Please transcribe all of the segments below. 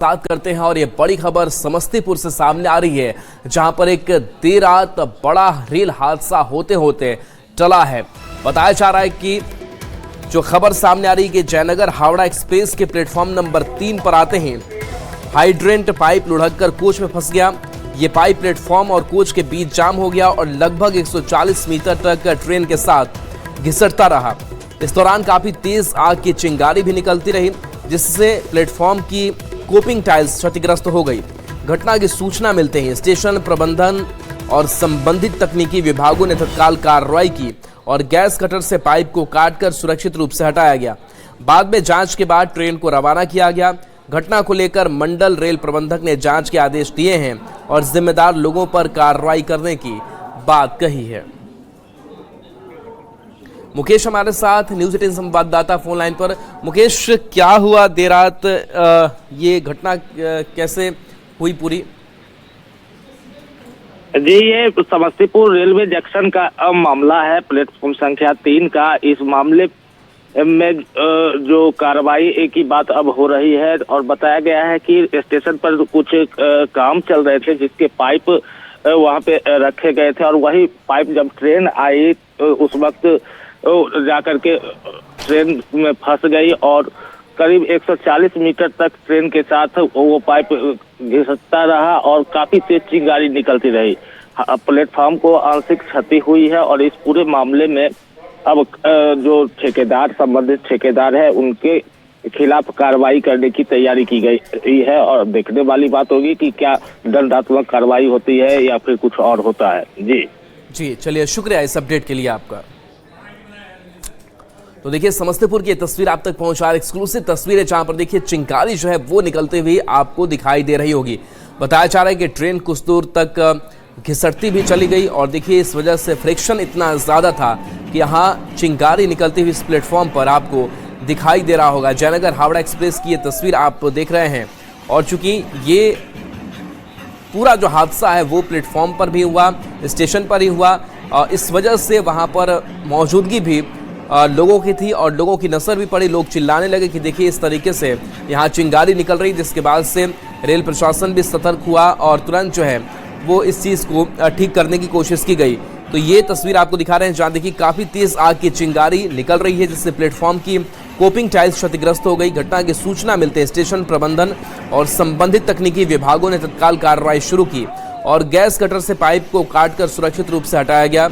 बात करते हैं और ये बड़ी खबर समस्तीपुर से सामने आ रही है, जहां पर एक देर रात बड़ा रेल हादसा होते होते टला है। बताया जा रहा है कि जो खबर सामने आ रही है कि जयनगर हावड़ा एक्सप्रेस के प्लेटफॉर्म नंबर 3 पर आते हैं हाइड्रेंट पाइप लुढ़ककर कोच में फंस गया। ये पाइप प्लेटफॉर्म और कोच के बीच जाम हो गया और लगभग 140 मीटर तक ट्रेन के साथ घिसटता रहा। इस दौरान काफी तेज आग की चिंगारी भी निकलती रही, जिससे प्लेटफॉर्म की कोपिंग टाइल्स क्षतिग्रस्त हो गई। घटना की सूचना मिलते ही स्टेशन प्रबंधन और संबंधित तकनीकी विभागों ने तत्काल कार्रवाई की और गैस कटर से पाइप को काटकर सुरक्षित रूप से हटाया गया। बाद में जांच के बाद ट्रेन को रवाना किया गया। घटना को लेकर मंडल रेल प्रबंधक ने जांच के आदेश दिए हैं और जिम्मेदार लोगों पर कार्रवाई करने की बात कही है। मुकेश हमारे साथ न्यूज़ 18 संवाददाता फोन लाइन पर। मुकेश, क्या हुआ देर रात, ये घटना कैसे हुई पूरी? जी, ये समस्तीपुर रेलवे जंक्शन का मामला है, प्लेटफॉर्म संख्या 3 का। इस मामले में जो कार्रवाई की बात अब हो रही है और बताया गया है कि स्टेशन पर कुछ काम चल रहे थे, जिसके पाइप वहां पे रखे गए थे और वही पाइप जब ट्रेन आई उस वक्त जाकर के ट्रेन में फंस गई और करीब 140 मीटर तक ट्रेन के साथ वो पाइप घिसटता रहा और काफी तेज चिंगारी निकलती रही। प्लेटफॉर्म को आंशिक क्षति हुई है और इस पूरे मामले में अब जो ठेकेदार, संबंधित ठेकेदार है, उनके खिलाफ कार्रवाई करने की तैयारी की गई है और देखने वाली बात होगी कि क्या दंडात्मक कार्रवाई होती है या फिर कुछ और होता है। जी चलिए, शुक्रिया इस अपडेट के लिए आपका। तो देखिए, समस्तीपुर की तस्वीर आप तक पहुंचा, एक्सक्लूसिव तस्वीर है, जहां पर देखिए चिंगारी जो है वो निकलते हुए आपको दिखाई दे रही होगी। बताया जा रहा है कि ट्रेन कुछ दूर तक घिसटती भी चली गई और देखिए इस वजह से फ्रिक्शन इतना ज़्यादा था कि यहाँ चिंगारी निकलती हुई इस प्लेटफॉर्म पर आपको दिखाई दे रहा होगा। जयनगर हावड़ा एक्सप्रेस की ये तस्वीर आप देख रहे हैं और चूंकि ये पूरा जो हादसा है वो प्लेटफॉर्म पर भी हुआ, स्टेशन पर ही हुआ, इस वजह से वहाँ पर मौजूदगी भी लोगों की थी और लोगों की नज़र भी पड़ी। लोग चिल्लाने लगे कि देखिए इस तरीके से यहाँ चिंगारी निकल रही, जिसके बाद से रेल प्रशासन भी सतर्क हुआ और तुरंत जो है वो इस चीज़ को ठीक करने की कोशिश की गई। तो ये तस्वीर आपको दिखा रहे हैं जहाँ देखिए काफ़ी तेज़ आग की चिंगारी निकल रही है, जिससे प्लेटफॉर्म की कोपिंग टाइल्स क्षतिग्रस्त हो गई। घटना की सूचना मिलते स्टेशन प्रबंधन और संबंधित तकनीकी विभागों ने तत्काल कार्रवाई शुरू की और गैस कटर से पाइप को काटकर सुरक्षित रूप से हटाया गया।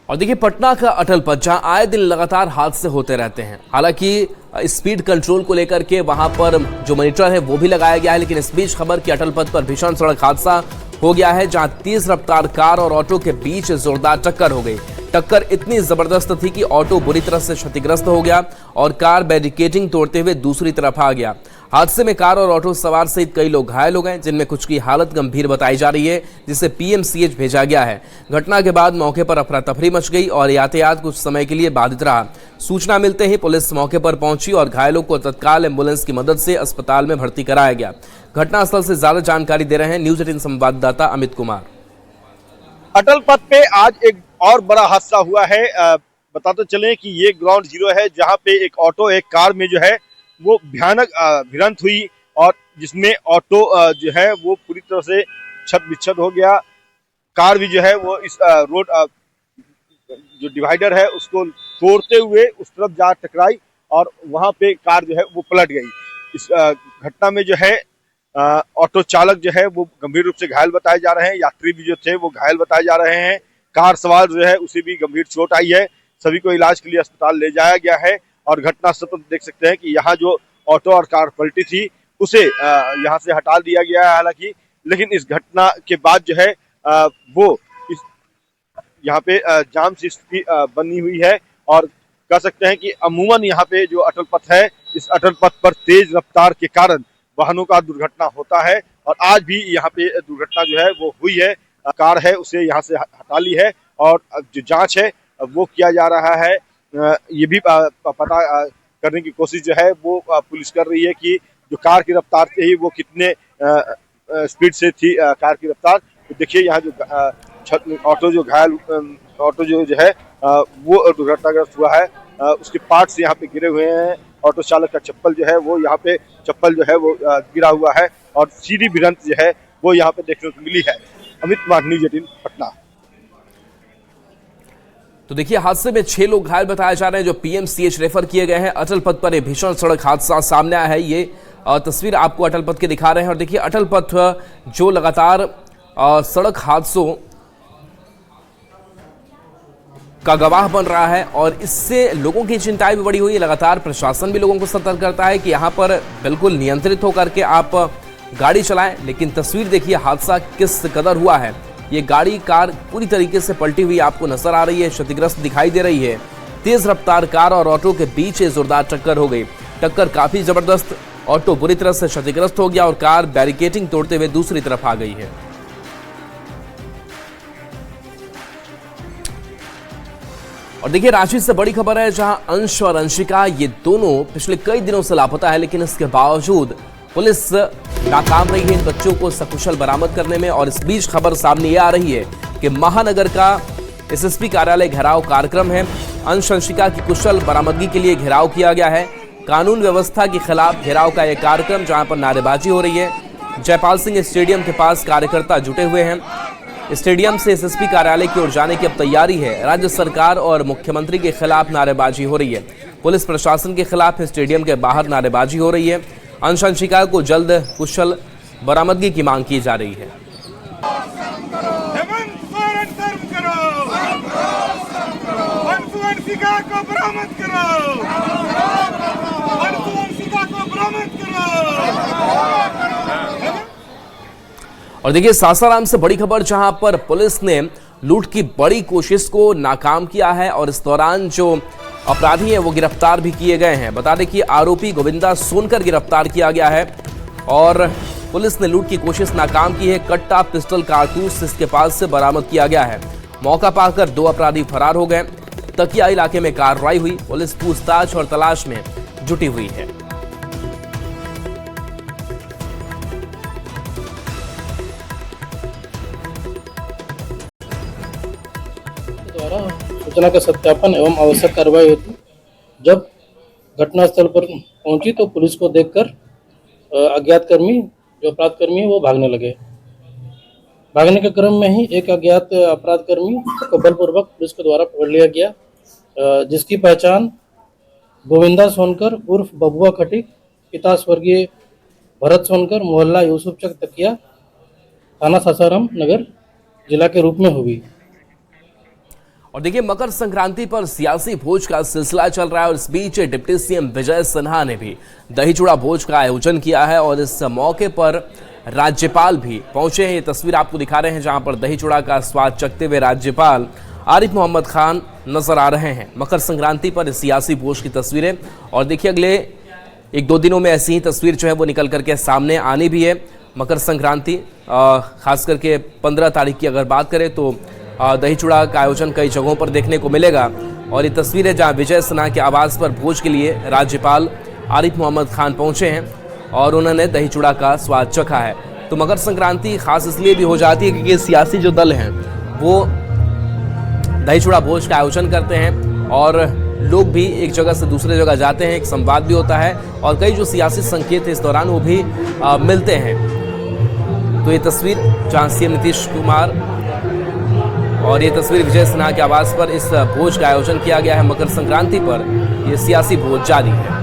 और देखिए पटना का अटल पथ, जहां आए दिन लगातार हादसे होते रहते हैं। हालांकि स्पीड कंट्रोल को लेकर के वहां पर जो मॉनिटर है वो भी लगाया गया है, लेकिन इस बीच खबर कि अटल पथ पर भीषण सड़क हादसा हो गया है, जहां तेज रफ्तार कार और ऑटो के बीच जोरदार टक्कर हो गई। टक्कर इतनी जबरदस्त थी कि ऑटो बुरी तरह से क्षतिग्रस्त हो गया और कार बैरिकेडिंग तोड़ते हुए दूसरी तरफ आ गया। हादसे में कार और ऑटो सवार सहित कई लोग घायल हो गए, जिनमें कुछ की हालत गंभीर बताई जा रही है, जिसे पीएमसीएच भेजा गया है। घटना के बाद मौके पर अफरा तफरी मच गई और यातायात कुछ समय के लिए बाधित रहा। सूचना मिलते ही पुलिस मौके पर पहुंची और घायलों को तत्काल एम्बुलेंस की मदद से अस्पताल में भर्ती कराया गया। घटनास्थल से ज्यादा जानकारी दे रहे हैं न्यूज़ 18 संवाददाता अमित कुमार। अटल पथ पे आज एक और बड़ा हादसा हुआ है। बताते चलें कि ये ग्राउंड जीरो है, जहां पे एक ऑटो एक कार में जो है वो भयानक भिड़ंत हुई और जिसमें ऑटो जो है वो पूरी तरह से छत विच्छत हो गया। कार भी जो है वो इस रोड जो डिवाइडर है उसको तोड़ते हुए उस तरफ जा टकराई और वहां पे कार जो है वो पलट गई। इस घटना में जो है ऑटो चालक जो है वो गंभीर रूप से घायल बताए जा रहे हैं, यात्री भी जो थे वो घायल बताए जा रहे हैं। कार सवार जो है उसे भी गंभीर चोट आई है, सभी को इलाज के लिए अस्पताल ले जाया गया है। और घटनास्थल पर देख सकते हैं कि यहाँ जो ऑटो और कार पलटी थी उसे यहाँ से हटा दिया गया है हालांकि, लेकिन इस घटना के बाद जो है वो इस यहाँ पे जाम सी स्थिति बनी हुई है और कह सकते हैं कि अमूमन यहाँ पे जो अटल पथ है, इस अटल पथ पर तेज रफ्तार के कारण वाहनों का दुर्घटना होता है और आज भी यहाँ पे दुर्घटना जो है वो हुई है। कार है उसे यहाँ से हटा ली है और जो जांच है वो किया जा रहा है। ये भी पता करने की कोशिश जो है वो पुलिस कर रही है कि जो कार की रफ्तार थी वो कितने स्पीड से थी कार की रफ्तार। तो देखिए यहाँ जो ऑटो जो घायल ऑटो जो है वो दुर्घटनाग्रस्त हुआ है उसके पार्ट्स यहाँ पे गिरे हुए हैं। ऑटो चालक का चप्पल जो है वो यहाँ पे गिरा हुआ है और सीधी भिड़ंत जो है वो यहाँ पे देखने को मिली है। अमित कुमार, न्यूज़ 18 पटना। तो देखिए, हादसे में 6 लोग घायल बताए जा रहे हैं जो पीएमसीएच रेफर किए गए हैं। अटल पथ पर एक भीषण सड़क हादसा सामने आया है। ये तस्वीर आपको अटल पथ के दिखा रहे हैं और देखिए अटल पथ जो लगातार सड़क हादसों का गवाह बन रहा है और इससे लोगों की चिंताएं भी बढ़ी हुई है। लगातार प्रशासन भी लोगों को सतर्क करता है कि यहाँ पर बिल्कुल नियंत्रित होकर के आप गाड़ी चलाएं। लेकिन तस्वीर देखिए हादसा किस कदर हुआ है। ये गाड़ी कार पूरी तरीके से पलटी हुई आपको नजर आ रही है, क्षतिग्रस्त दिखाई दे रही है। तेज रफ्तार कार और ऑटो के बीच जोरदार टक्कर हो गई। टक्कर काफी जबरदस्त, ऑटो बुरी तरह से क्षतिग्रस्त हो गया और कार बैरिकेडिंग तोड़ते हुए दूसरी तरफ आ गई है। और देखिए रांची से बड़ी खबर है, जहां अंश और अंशिका ये दोनों पिछले कई दिनों से लापता है, लेकिन इसके बावजूद पुलिस नाकाम रही है इन बच्चों को सकुशल बरामद करने में। और इस बीच खबर सामने ये आ रही है कि महानगर का एसएसपी कार्यालय घेराव कार्यक्रम है। अंश अंशिका की कुशल बरामदगी के लिए घेराव किया गया है। कानून व्यवस्था के खिलाफ घेराव का यह कार्यक्रम, जहां पर नारेबाजी हो रही है। जयपाल सिंह स्टेडियम के पास कार्यकर्ता जुटे हुए हैं। स्टेडियम से एसएसपी कार्यालय की ओर जाने की अब तैयारी है। राज्य सरकार और मुख्यमंत्री के खिलाफ नारेबाजी हो रही है। पुलिस प्रशासन के खिलाफ स्टेडियम के बाहर नारेबाजी हो रही है। अंश अंशिका को जल्द कुशल बरामदगी की मांग की जा रही है। और देखिए सासाराम से बड़ी खबर, जहां पर पुलिस ने लूट की बड़ी कोशिश को नाकाम किया है और इस दौरान जो अपराधी हैं वो गिरफ्तार भी किए गए हैं। बता दें कि आरोपी गोविंदा सोनकर गिरफ्तार किया गया है और पुलिस ने लूट की कोशिश नाकाम की है। कट्टा, पिस्टल, कारतूस इसके पास से बरामद किया गया है। मौका पाकर 2 अपराधी फरार हो गए। तकिया इलाके में कार्रवाई हुई। पुलिस पूछताछ और तलाश में जुटी हुई है। द्वारा सूचना का सत्यापन एवं आवश्यक कार्रवाई हेतु जब घटनास्थल पर पहुंची तो पुलिस को देखकर अज्ञात कर्मी, जो अपराध कर्मी है, वो भागने लगे। भागने के क्रम में ही एक अज्ञात अपराध कर्मी को बलपूर्वक पुलिस के द्वारा पकड़ लिया गया, जिसकी पहचान गोविंदा सोनकर उर्फ बबुआ खटीक, पिता स्वर्गीय भरत सोनकर, मोहल्ला यूसुफ चक तकिया, थाना सासाराम नगर जिला के रूप में हुई। और देखिए मकर संक्रांति पर सियासी भोज का सिलसिला चल रहा है और इस बीच डिप्टी सीएम विजय सिन्हा ने भी दही चूड़ा भोज का आयोजन किया है और इस मौके पर राज्यपाल भी पहुंचे हैं। ये तस्वीर आपको दिखा रहे हैं, जहां पर दही चूड़ा का स्वाद चखते हुए राज्यपाल आरिफ मोहम्मद खान नजर आ रहे हैं। मकर संक्रांति पर सियासी भोज की तस्वीरें, और देखिए अगले 1-2 दिनों में ऐसी ही तस्वीर जो है वो निकल करके सामने आनी भी है। मकर संक्रांति खास करके 15 तारीख की अगर बात करें तो दही चूड़ा का आयोजन कई जगहों पर देखने को मिलेगा। और ये तस्वीर है जहां विजय सिन्हा के आवास पर भोज के लिए राज्यपाल आरिफ मोहम्मद खान पहुंचे हैं और उन्होंने दही चूड़ा का स्वाद चखा है। तो मकर संक्रांति खास इसलिए भी हो जाती है क्योंकि सियासी जो दल हैं वो दही चूड़ा भोज का आयोजन करते हैं और लोग भी एक जगह से दूसरे जगह जाते हैं, एक संवाद भी होता है और कई जो सियासी संकेत इस दौरान वो भी मिलते हैं। तो ये तस्वीर जहां सीएम नीतीश कुमार और ये तस्वीर विजय सिन्हा के आवास पर इस भोज का आयोजन किया गया है। मकर संक्रांति पर ये सियासी भोज जारी है।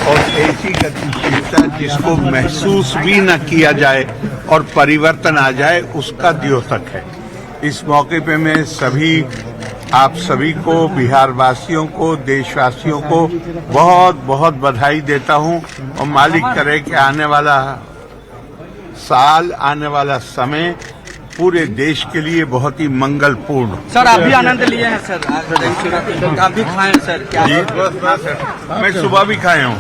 और ऐसी गतिशीलता जिसको महसूस भी न किया जाए और परिवर्तन आ जाए, उसका द्योतक है। इस मौके पे मैं आप सभी को, बिहार वासियों को, देशवासियों को बहुत बहुत बधाई देता हूं और मालिक करे कि आने वाला साल, आने वाला समय पूरे देश के लिए बहुत ही मंगलपूर्ण। सर आप भी आनंद लिए हैं सर, आप भी खाए हैं सर? क्या मैं सुबह भी खाया हूँ।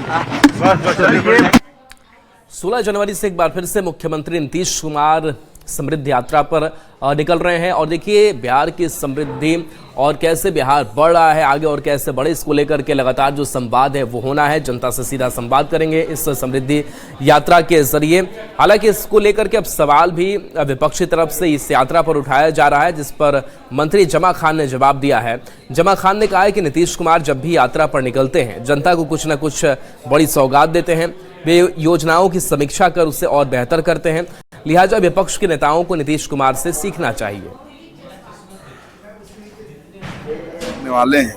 16 जनवरी से एक बार फिर से मुख्यमंत्री नीतीश कुमार समृद्धि यात्रा पर निकल रहे हैं। और देखिए बिहार की समृद्धि और कैसे बिहार बढ़ रहा है आगे और कैसे बढ़े, इसको लेकर के लगातार जो संवाद है वो होना है। जनता से सीधा संवाद करेंगे इस समृद्धि यात्रा के जरिए। हालांकि इसको लेकर के अब सवाल भी विपक्षी तरफ से इस यात्रा पर उठाया जा रहा है, जिस पर मंत्री जमा खान ने जवाब दिया है। जमा खान ने कहा है कि नीतीश कुमार जब भी यात्रा पर निकलते हैं जनता को कुछ न कुछ बड़ी सौगात देते हैं, वे योजनाओं की समीक्षा कर उसे और बेहतर करते हैं, लिहाजा विपक्ष के नेताओं को नीतीश कुमार से सीखना चाहिए। वाले हैं,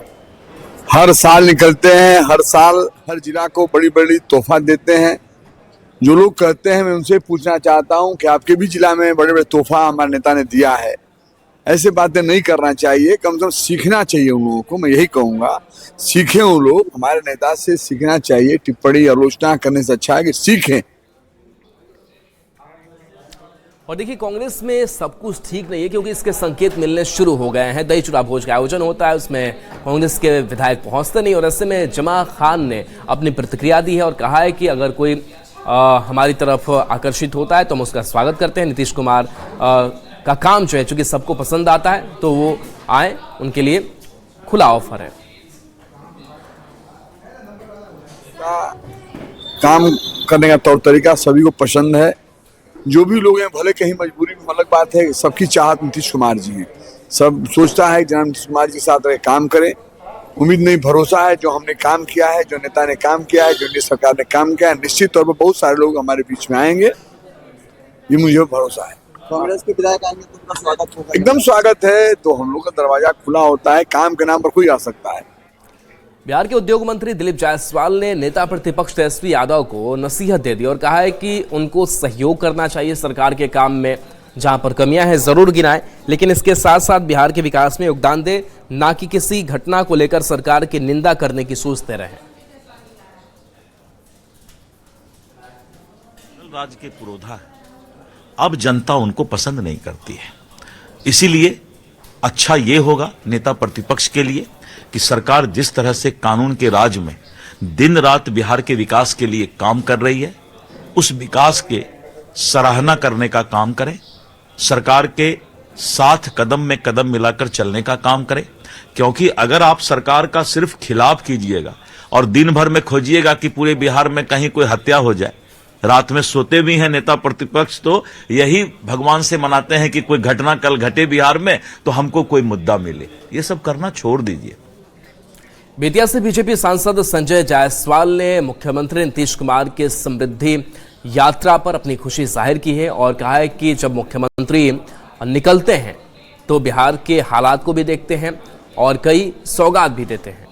हर साल निकलते हैं, हर साल हर जिला को बड़ी बड़ी तोहफा देते हैं। जो लोग कहते हैं मैं उनसे पूछना चाहता हूं कि आपके भी जिला में बड़े बड़े तोहफा हमारे नेता ने दिया है। ऐसे बातें नहीं करना चाहिए, कम से कम सीखना चाहिए उन लोगों को। मैं यही कहूंगा, सीखें वो लोग, हमारे नेता से सीखना चाहिए। टिप्पणी आलोचना करने से अच्छा है कि सीखें। और देखिए कांग्रेस में सब कुछ ठीक नहीं है, क्योंकि इसके संकेत मिलने शुरू हो गए हैं। दही चूड़ा भोज का आयोजन होता है, उसमें कांग्रेस के विधायक पहुंचते नहीं, और ऐसे में जमा खान ने अपनी प्रतिक्रिया दी है और कहा है कि अगर कोई हमारी तरफ आकर्षित होता है तो हम उसका स्वागत करते हैं। नीतीश कुमार का काम जो है चूंकि सबको पसंद आता है तो वो आए, उनके लिए खुला ऑफर है। काम करने का तौर तरीका सभी को पसंद है। जो भी लोग हैं, भले कहीं मजबूरी में, अलग बात है, सबकी चाहत नीतीश कुमार जी हैं। सब सोचता है जनाब नीतीश कुमार जी के साथ रहे, काम करें। उम्मीद नहीं, भरोसा है, जो हमने काम किया है, जो नेता ने काम किया है, जो एनडीए सरकार ने काम किया है, निश्चित तौर पर बहुत सारे लोग हमारे बीच में आएंगे, ये मुझे भरोसा है। कांग्रेस के विधायक आएंगे तो उनका स्वागत होगा? एकदम स्वागत है। तो हम लोग का दरवाजा खुला होता है, काम के नाम पर कोई आ सकता है। बिहार के उद्योग मंत्री दिलीप जायसवाल ने नेता प्रतिपक्ष तेजस्वी यादव को नसीहत दे दी और कहा है कि उनको सहयोग करना चाहिए, सरकार के काम में जहां पर कमियां हैं जरूर गिनाएं, लेकिन इसके साथ साथ बिहार के विकास में योगदान दे, ना कि किसी घटना को लेकर सरकार की निंदा करने की सोचते रहे। राज्य के पुरोधा है, अब जनता उनको पसंद नहीं करती है। इसीलिए अच्छा ये होगा नेता प्रतिपक्ष के लिए कि सरकार जिस तरह से कानून के राज में दिन रात बिहार के विकास के लिए काम कर रही है, उस विकास के सराहना करने का काम करें, सरकार के साथ कदम में कदम मिलाकर चलने का काम करें। क्योंकि अगर आप सरकार का सिर्फ खिलाफ कीजिएगा और दिन भर में खोजिएगा कि पूरे बिहार में कहीं कोई हत्या हो जाए, रात में सोते भी हैं नेता प्रतिपक्ष तो यही भगवान से मनाते हैं कि कोई घटना कल घटे बिहार में तो हमको कोई मुद्दा मिले, ये सब करना छोड़ दीजिए। बेतिया से बीजेपी सांसद संजय जायसवाल ने मुख्यमंत्री नीतीश कुमार के समृद्धि यात्रा पर अपनी खुशी जाहिर की है और कहा है कि जब मुख्यमंत्री निकलते हैं तो बिहार के हालात को भी देखते हैं और कई सौगात भी देते हैं।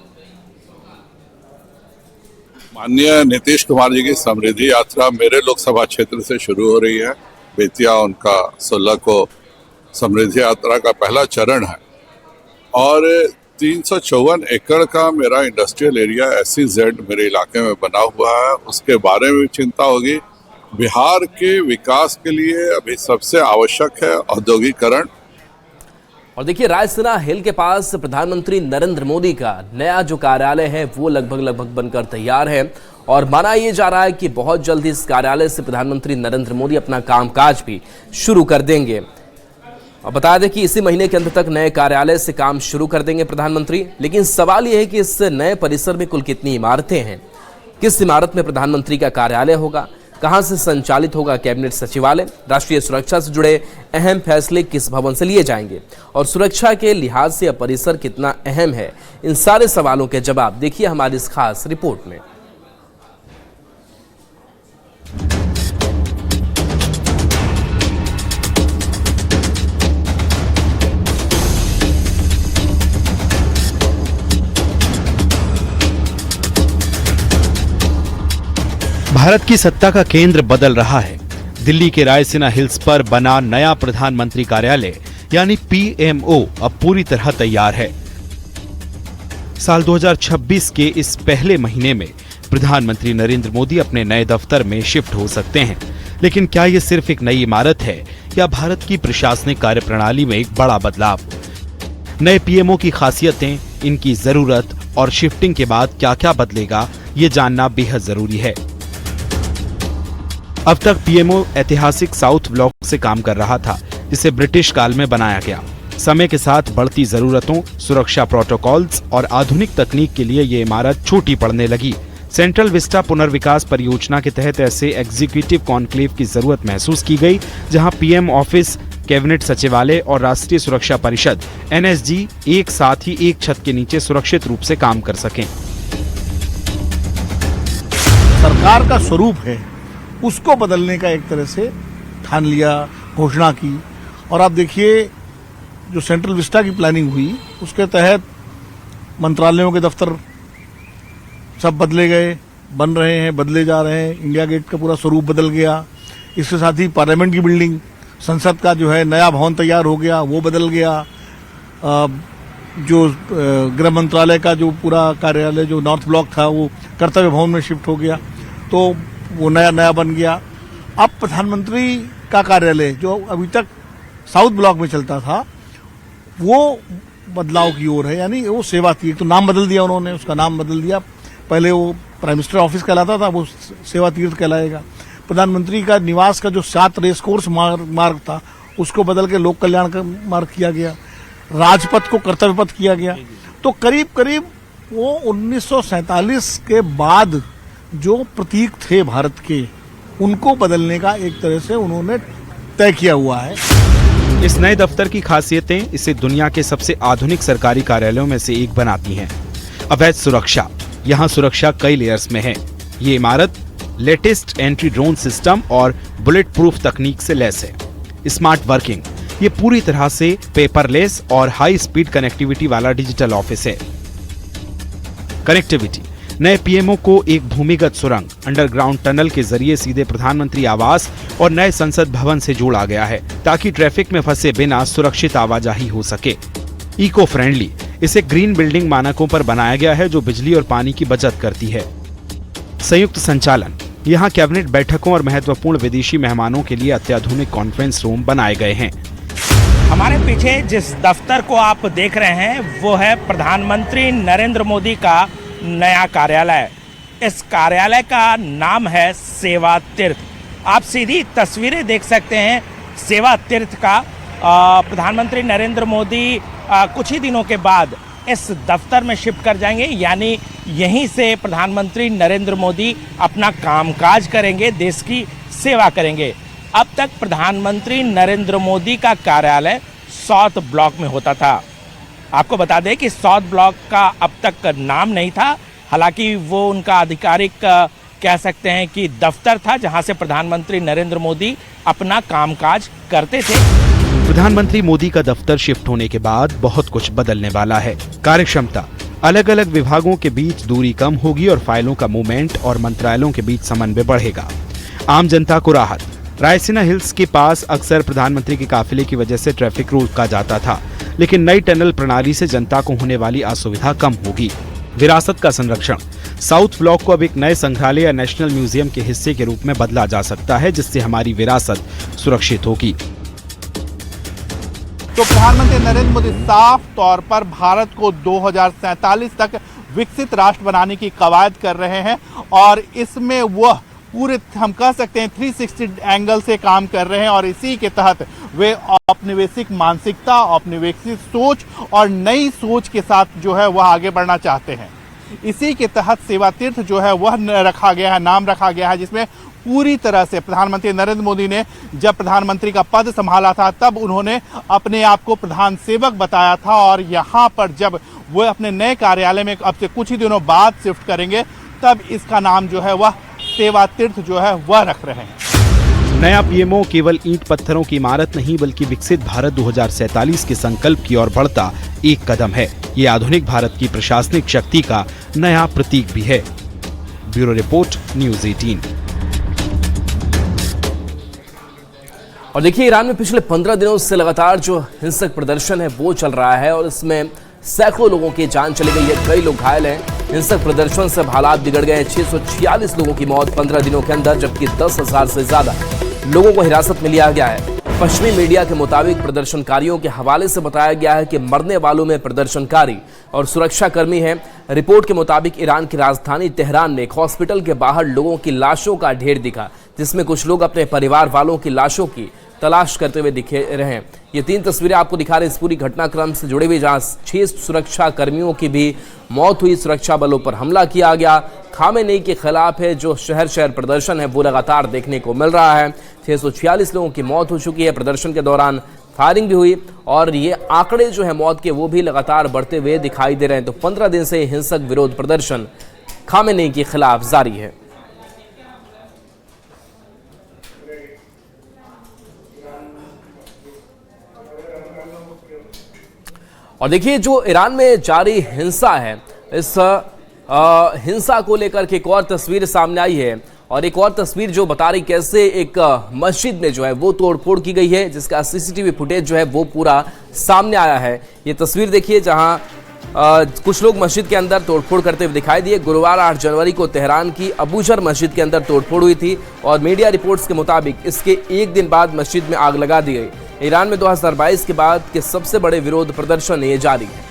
माननीय नीतीश कुमार जी की समृद्धि यात्रा मेरे लोकसभा क्षेत्र से शुरू हो रही है। बेतिया उनका 16 को समृद्धि यात्रा का पहला चरण है और 354 एकड़ का मेरा इंडस्ट्रियल एरिया SEZ मेरे इलाके में बना हुआ है, उसके बारे में चिंता होगी। बिहार के विकास के लिए अभी सबसे आवश्यक है औद्योगिकरण। और देखिए रायसीना हिल के पास प्रधानमंत्री नरेंद्र मोदी का नया जो कार्यालय है वो लगभग बनकर तैयार है और माना यह जा रहा है कि बहुत जल्द इस कार्यालय से प्रधानमंत्री नरेंद्र मोदी अपना कामकाज भी शुरू कर देंगे। और बता दें कि इसी महीने के अंत तक नए कार्यालय से काम शुरू कर देंगे प्रधानमंत्री। लेकिन सवाल यह है कि इस नए परिसर में कुल कितनी इमारतें हैं, किस इमारत में प्रधानमंत्री का कार्यालय होगा, कहां से संचालित होगा कैबिनेट सचिवालय, राष्ट्रीय सुरक्षा से जुड़े अहम फैसले किस भवन से लिए जाएंगे और सुरक्षा के लिहाज से यह परिसर कितना अहम है, इन सारे सवालों के जवाब देखिए हमारी इस खास रिपोर्ट में। भारत की सत्ता का केंद्र बदल रहा है। दिल्ली के रायसीना हिल्स पर बना नया प्रधानमंत्री कार्यालय यानी PMO अब पूरी तरह तैयार है। साल 2026 के इस पहले महीने में प्रधानमंत्री नरेंद्र मोदी अपने नए दफ्तर में शिफ्ट हो सकते हैं। लेकिन क्या ये सिर्फ एक नई इमारत है या भारत की प्रशासनिक कार्यप्रणाली में एक बड़ा बदलाव? नए PMO की खासियतें, इनकी जरूरत और शिफ्टिंग के बाद क्या क्या बदलेगा, ये जानना बेहद जरूरी है। अब तक पीएमओ ऐतिहासिक साउथ ब्लॉक से काम कर रहा था, जिसे ब्रिटिश काल में बनाया गया। समय के साथ बढ़ती जरूरतों, सुरक्षा प्रोटोकॉल्स और आधुनिक तकनीक के लिए ये इमारत छोटी पड़ने लगी। सेंट्रल विस्टा पुनर्विकास परियोजना के तहत ऐसे एग्जीक्यूटिव कॉन्क्लेव की जरूरत महसूस की गई, जहां पीएम ऑफिस, कैबिनेट सचिवालय और राष्ट्रीय सुरक्षा परिषद एनएसजी एक साथ ही एक छत के नीचे सुरक्षित रूप से काम कर सकें। सरकार का स्वरूप है, उसको बदलने का एक तरह से ठान लिया, घोषणा की। और आप देखिए जो सेंट्रल विस्टा की प्लानिंग हुई, उसके तहत मंत्रालयों के दफ्तर सब बदले गए, बन रहे हैं, बदले जा रहे हैं। इंडिया गेट का पूरा स्वरूप बदल गया। इसके साथ ही पार्लियामेंट की बिल्डिंग, संसद का जो है नया भवन तैयार हो गया, वो बदल गया। जो गृह मंत्रालय का जो पूरा कार्यालय जो नॉर्थ ब्लॉक था, वो कर्तव्य भवन में शिफ्ट हो गया, तो वो नया बन गया। अब प्रधानमंत्री का कार्यालय जो अभी तक साउथ ब्लॉक में चलता था, वो बदलाव की ओर है, यानी वो सेवा तीर्थ, तो नाम बदल दिया उन्होंने, उसका नाम बदल दिया। पहले वो प्राइम मिनिस्टर ऑफिस कहलाता था, वो सेवा तीर्थ कहलाएगा। प्रधानमंत्री का निवास का जो 7 रेस कोर्स मार्ग था, उसको बदल के लोक कल्याण का मार्ग किया गया। राजपथ को कर्तव्य पथ किया गया। तो करीब करीब वो 1947 के बाद जो प्रतीक थे भारत के, उनको बदलने का एक तरह से उन्होंने तय किया हुआ है। इस नए दफ्तर की खासियतें इसे दुनिया के सबसे आधुनिक सरकारी कार्यालयों में से एक बनाती हैं। अवैध सुरक्षा, यहाँ सुरक्षा कई लेयर्स में है। ये इमारत लेटेस्ट एंटी ड्रोन सिस्टम और बुलेट प्रूफ तकनीक से लैस है। स्मार्ट वर्किंग, ये पूरी तरह से पेपरलेस और हाई स्पीड कनेक्टिविटी वाला डिजिटल ऑफिस है। कनेक्टिविटी, नए पीएमओ को एक भूमिगत सुरंग, अंडरग्राउंड टनल के जरिए सीधे प्रधानमंत्री आवास और नए संसद भवन से जोड़ा गया है, ताकि ट्रैफिक में फंसे बिना सुरक्षित आवाजाही हो सके। इको फ्रेंडली, इसे ग्रीन बिल्डिंग मानकों पर बनाया गया है, जो बिजली और पानी की बचत करती है। संयुक्त संचालन, यहाँ कैबिनेट बैठकों और महत्वपूर्ण विदेशी मेहमानों के लिए अत्याधुनिक कॉन्फ्रेंस रूम बनाए गए हैं। हमारे पीछे जिस दफ्तर को आप देख रहे हैं, वो है प्रधानमंत्री नरेंद्र मोदी का नया कार्यालय। इस कार्यालय का नाम है सेवा तीर्थ। आप सीधी तस्वीरें देख सकते हैं सेवा तीर्थ का। प्रधानमंत्री नरेंद्र मोदी कुछ ही दिनों के बाद इस दफ्तर में शिफ्ट कर जाएंगे, यानी यहीं से प्रधानमंत्री नरेंद्र मोदी अपना कामकाज करेंगे, देश की सेवा करेंगे। अब तक प्रधानमंत्री नरेंद्र मोदी का कार्यालय साउथ ब्लॉक में होता था। आपको बता दें कि साउथ ब्लॉक का अब तक नाम नहीं था, हालांकि वो उनका आधिकारिक कह सकते हैं कि दफ्तर था, जहां से प्रधानमंत्री नरेंद्र मोदी अपना कामकाज करते थे। प्रधानमंत्री मोदी का दफ्तर शिफ्ट होने के बाद बहुत कुछ बदलने वाला है। कार्यक्षमता, अलग अलग विभागों के बीच दूरी कम होगी और फाइलों का मूवमेंट और मंत्रालयों के बीच समन्वय बढ़ेगा। आम जनता को राहत, रायसीना हिल्स के पास अक्सर प्रधानमंत्री के काफिले की वजह से ट्रैफिक रोका जाता था, लेकिन नई टनल प्रणाली से जनता को होने वाली असुविधा कम होगी। विरासत का संरक्षण, साउथ ब्लॉक को अब एक नए संग्रहालय या नेशनल म्यूजियम के हिस्से के रूप में बदला जा सकता है, जिससे हमारी विरासत सुरक्षित होगी। तो प्रधानमंत्री नरेंद्र मोदी साफ तौर पर भारत को 2047 तक विकसित राष्ट्र बनाने की कवायद कर रहे हैं, और इसमें वह पूरे हम कह सकते हैं 360 एंगल से काम कर रहे हैं, और इसी के तहत वे औपनिवेशिक मानसिकता, औपनिवेशिक सोच और नई सोच के साथ जो है वह आगे बढ़ना चाहते हैं। इसी के तहत सेवा तीर्थ जो है वह रखा गया है, नाम रखा गया है, जिसमें पूरी तरह से प्रधानमंत्री नरेंद्र मोदी ने जब प्रधानमंत्री का पद संभाला था, तब उन्होंने अपने आप को प्रधान सेवक बताया था, और यहाँ पर जब वो अपने नए कार्यालय में अब से कुछ ही दिनों बाद शिफ्ट करेंगे, तब इसका नाम जो है वह सेवा तीर्थ जो है वह रख रहे हैं। नया पीएमओ केवल ईंट पत्थरों की इमारत नहीं, बल्कि विकसित भारत 2047 के संकल्प की ओर बढ़ता एक कदम है। ये आधुनिक भारत की प्रशासनिक शक्ति का नया प्रतीक भी है। Bureau report, news 18। और देखिए, ईरान में पिछले 15 दिनों से लगातार जो हिंसक प्रदर्शन है वो चल रहा है, और इसमें सैकड़ों लोगों की जान चली गई है, कई लोग घायल हैं। हिंसक प्रदर्शन से हालात बिगड़ गए हैं। 646 लोगों की मौत 15 दिनों के अंदर, जबकि 10,000 से ज्यादा लोगों को हिरासत में लिया गया है। पश्चिमी मीडिया के मुताबिक प्रदर्शनकारियों के हवाले से बताया गया है कि मरने वालों में प्रदर्शनकारी और सुरक्षाकर्मी हैं। रिपोर्ट के मुताबिक ईरान की राजधानी तेहरान में एक हॉस्पिटल के बाहर लोगों की लाशों का ढेर दिखा, जिसमें कुछ लोग अपने परिवार वालों की लाशों की तलाश करते हुए दिखे रहे। ये 3 तस्वीरें आपको दिखा रहे हैं इस पूरी घटनाक्रम से जुड़े हुए, जहां 6 सुरक्षा कर्मियों की भी मौत हुई। सुरक्षा बलों पर हमला किया गया। खामेनेई के खिलाफ है जो शहर शहर प्रदर्शन है वो लगातार देखने को मिल रहा है। 646 लोगों की मौत हो चुकी है। प्रदर्शन के दौरान फायरिंग भी हुई और ये आंकड़े जो है मौत के वो भी लगातार बढ़ते हुए दिखाई दे रहे हैं। तो 15 दिन से हिंसक विरोध प्रदर्शन खामेनेई के खिलाफ जारी है। और देखिए जो ईरान में जारी हिंसा है, इस हिंसा को लेकर के एक और तस्वीर सामने आई है और एक और तस्वीर जो बता रही कैसे एक मस्जिद में जो है वो तोड़फोड़ की गई है, जिसका सीसीटीवी फुटेज जो है वो पूरा सामने आया है। ये तस्वीर देखिए जहां कुछ लोग मस्जिद के अंदर तोड़फोड़ करते हुए दिखाई दिए। गुरुवार 8 जनवरी को तेहरान की अबूजर मस्जिद के अंदर तोड़फोड़ हुई थी और मीडिया रिपोर्ट्स के मुताबिक इसके एक दिन बाद मस्जिद में आग लगा दी गई। ईरान में 2022 के बाद के सबसे बड़े विरोध प्रदर्शन ये जारी है।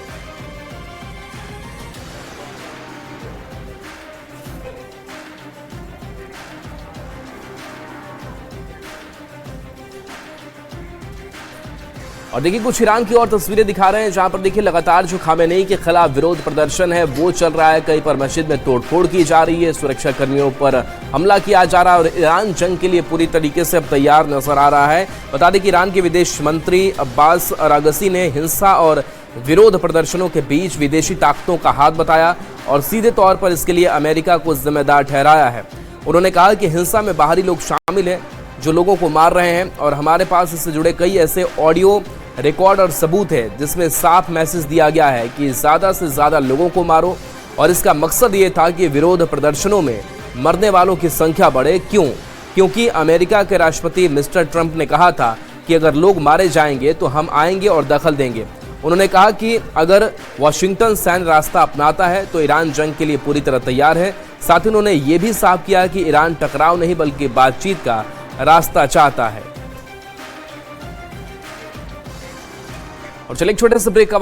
और देखिए कुछ ईरान की और तस्वीरें दिखा रहे हैं जहां पर देखिए लगातार जो खामेनेई के खिलाफ विरोध प्रदर्शन है वो चल रहा है। कहीं पर मस्जिद में तोड़फोड़ की जा रही है, सुरक्षा कर्मियों पर हमला किया जा रहा है और ईरान जंग के लिए पूरी तरीके से अब तैयार नजर आ रहा है। बता दें कि ईरान के विदेश मंत्री अब्बास अरागसी ने हिंसा और विरोध प्रदर्शनों के बीच विदेशी ताकतों का हाथ बताया और सीधे तौर पर इसके लिए अमेरिका को जिम्मेदार ठहराया है। उन्होंने कहा कि हिंसा में बाहरी लोग शामिल हैं जो लोगों को मार रहे हैं और हमारे पास इससे जुड़े कई ऐसे ऑडियो रिकॉर्ड और सबूत है जिसमें साफ मैसेज दिया गया है कि ज़्यादा से ज़्यादा लोगों को मारो और इसका मकसद ये था कि विरोध प्रदर्शनों में मरने वालों की संख्या बढ़े। क्योंकि अमेरिका के राष्ट्रपति मिस्टर ट्रंप ने कहा था कि अगर लोग मारे जाएंगे तो हम आएंगे और दखल देंगे। उन्होंने कहा कि अगर वाशिंगटन सैन्य रास्ता अपनाता है तो ईरान जंग के लिए पूरी तरह तैयार है। साथ ही उन्होंने ये भी साफ किया कि ईरान टकराव नहीं बल्कि बातचीत का रास्ता चाहता है। और चलिए एक छोटे से ब्रेक का